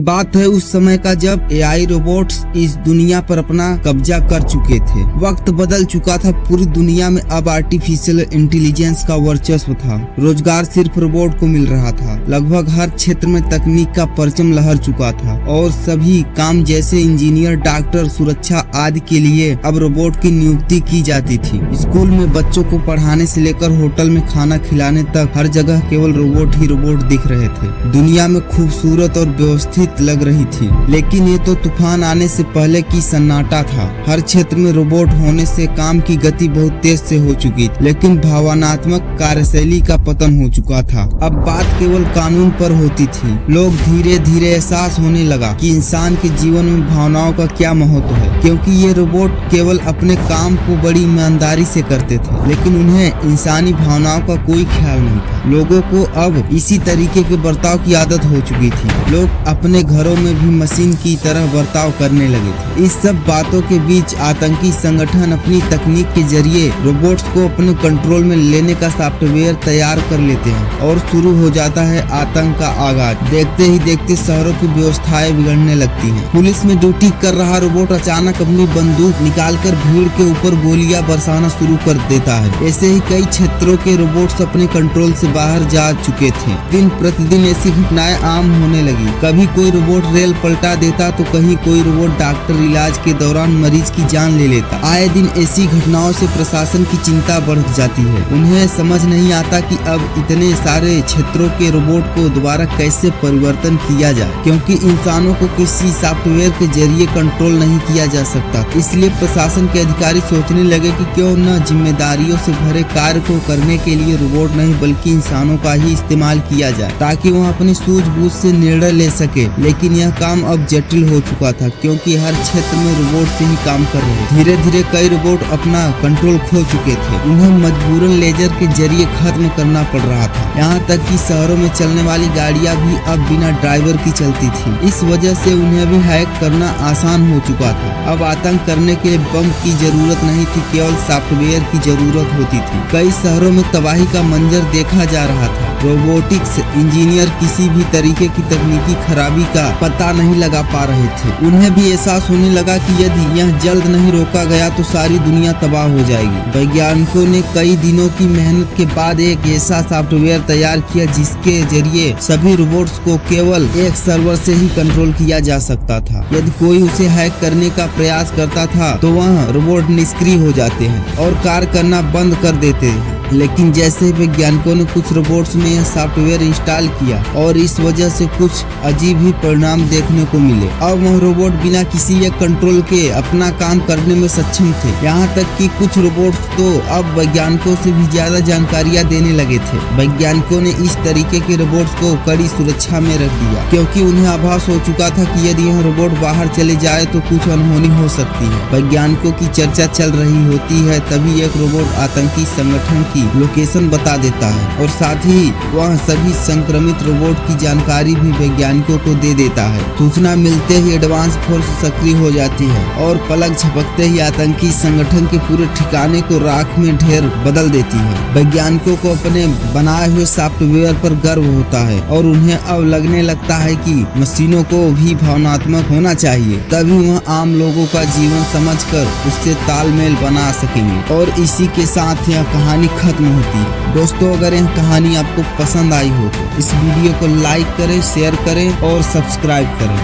बात है उस समय का जब एआई रोबोट्स इस दुनिया पर अपना कब्जा कर चुके थे। वक्त बदल चुका था, पूरी दुनिया में अब आर्टिफिशियल इंटेलिजेंस का वर्चस्व था। रोजगार सिर्फ रोबोट को मिल रहा था। लगभग हर क्षेत्र में तकनीक का परचम लहर चुका था और सभी काम जैसे इंजीनियर, डॉक्टर, सुरक्षा आदि के लिए अब रोबोट की नियुक्ति की जाती थी। स्कूल में बच्चों को पढ़ाने से लेकर होटल में खाना खिलाने तक हर जगह केवल रोबोट ही रोबोट दिख रहे थे। दुनिया में खूबसूरत और व्यवस्थित लग रही थी, लेकिन ये तो तूफान आने से पहले की सन्नाटा था। हर क्षेत्र में रोबोट होने से काम की गति बहुत तेज से हो चुकी थी, लेकिन भावनात्मक कार्यशैली का पतन हो चुका था। अब बात केवल कानून पर होती थी। लोग धीरे धीरे एहसास होने लगा कि इंसान के जीवन में भावनाओं का क्या महत्व है, क्योंकि ये रोबोट केवल अपने काम को बड़ी ईमानदारी से करते थे, लेकिन उन्हें इंसानी भावनाओं का कोई ख्याल नहीं था। लोगों को अब इसी तरीके के बर्ताव की आदत हो चुकी थी। लोग अपने घरों में भी मशीन की तरह बर्ताव करने लगे थे। इस सब बातों के बीच आतंकी संगठन अपनी तकनीक के जरिए रोबोट्स को अपने कंट्रोल में लेने का सॉफ्टवेयर तैयार कर लेते हैं और शुरू हो जाता है आतंक का आगाज। देखते ही देखते शहरों की व्यवस्थाएं बिगड़ने लगती हैं। पुलिस में ड्यूटी कर रहा रोबोट अचानक अपनी बंदूक निकालकर भीड़ के ऊपर गोलियां बरसाना शुरू कर देता है। ऐसे ही कई क्षेत्रों के रोबोट्स अपने कंट्रोल से बाहर जा चुके थे। दिन प्रतिदिन ऐसी घटनाएं आम होने लगी। कभी कोई रोबोट रेल पलटा देता तो कहीं कोई रोबोट डॉक्टर इलाज के दौरान मरीज की जान ले लेता। आए दिन ऐसी घटनाओं से प्रशासन की चिंता बढ़ जाती है। उन्हें समझ नहीं आता कि अब इतने सारे क्षेत्रों के रोबोट को दोबारा कैसे परिवर्तन किया जाए, क्योंकि इंसानों को किसी सॉफ्टवेयर के जरिए कंट्रोल नहीं किया जा सकता। इसलिए प्रशासन के अधिकारी सोचने लगे कि क्यों न जिम्मेदारियों से भरे कार्य को करने के लिए रोबोट नहीं बल्कि इंसानों का ही इस्तेमाल किया जाए, ताकि वह अपनी सूझबूझ से निर्णय ले सके। लेकिन यह काम अब जटिल हो चुका था, क्योंकि हर क्षेत्र में रोबोट से ही काम कर रहे थे। धीरे धीरे कई रोबोट अपना कंट्रोल खो चुके थे। उन्हें मजबूरन लेजर के जरिए खत्म करना पड़ रहा था। यहाँ तक कि शहरों में चलने वाली गाड़ियाँ भी अब बिना ड्राइवर की चलती थी। इस वजह से उन्हें भी हैक करना आसान हो चुका था। अब आतंक करने के लिए बम की जरूरत नहीं थी, केवल सॉफ्टवेयर की जरूरत होती थी। कई शहरों में तबाही का मंजर देखा जा रहा था। रोबोटिक्स इंजीनियर किसी भी तरीके की तकनीकी खराबी का पता नहीं लगा पा रहे थे। उन्हें भी एहसास होने लगा कि यदि यह जल्द नहीं रोका गया तो सारी दुनिया तबाह हो जाएगी। वैज्ञानिकों ने कई दिनों की मेहनत के बाद एक ऐसा सॉफ्टवेयर तैयार किया जिसके जरिए सभी रोबोट्स को केवल एक सर्वर से ही कंट्रोल किया जा सकता था। यदि कोई उसे हैक करने का प्रयास करता था तो वह रोबोट निष्क्रिय हो जाते हैं और कार्य करना बंद कर देते हैं। लेकिन जैसे वैज्ञानिकों ने कुछ रोबोट्स में यह सॉफ्टवेयर इंस्टॉल किया और इस वजह से कुछ अजीब ही परिणाम देखने को मिले। अब वह रोबोट बिना किसी एक कंट्रोल के अपना काम करने में सक्षम थे। यहाँ तक कि कुछ रोबोट्स तो अब वैज्ञानिकों से भी ज्यादा जानकारियाँ देने लगे थे। वैज्ञानिकों ने इस तरीके के रोबोट्स को कड़ी सुरक्षा में रख दिया, क्योंकि उन्हें आभास हो चुका था कि यदि यह रोबोट बाहर चले जाए तो कुछ अनहोनी हो सकती है। वैज्ञानिकों की चर्चा चल रही होती है, तभी एक रोबोट आतंकी संगठन की लोकेशन बता देता है और साथ ही वह सभी संक्रमित रोबोट की जानकारी भी वैज्ञानिकों को दे देता है। सूचना मिलते ही एडवांस फोर्स सक्रिय हो जाती है और पलक झपकते ही आतंकी संगठन के पूरे ठिकाने को राख में ढेर बदल देती है। वैज्ञानिकों को अपने बनाए हुए सॉफ्टवेयर पर गर्व होता है और उन्हें अब लगने लगता है कि मशीनों को भी भावनात्मक होना चाहिए, तभी वह आम लोगों का जीवन समझकर उससे तालमेल बना सकेंगे। और इसी के साथ यह कहानी खत्म होती है। दोस्तों, अगर यह कहानी आपको पसंद आई हो तो इस वीडियो को लाइक करें, शेयर करें और सब्सक्राइब करें।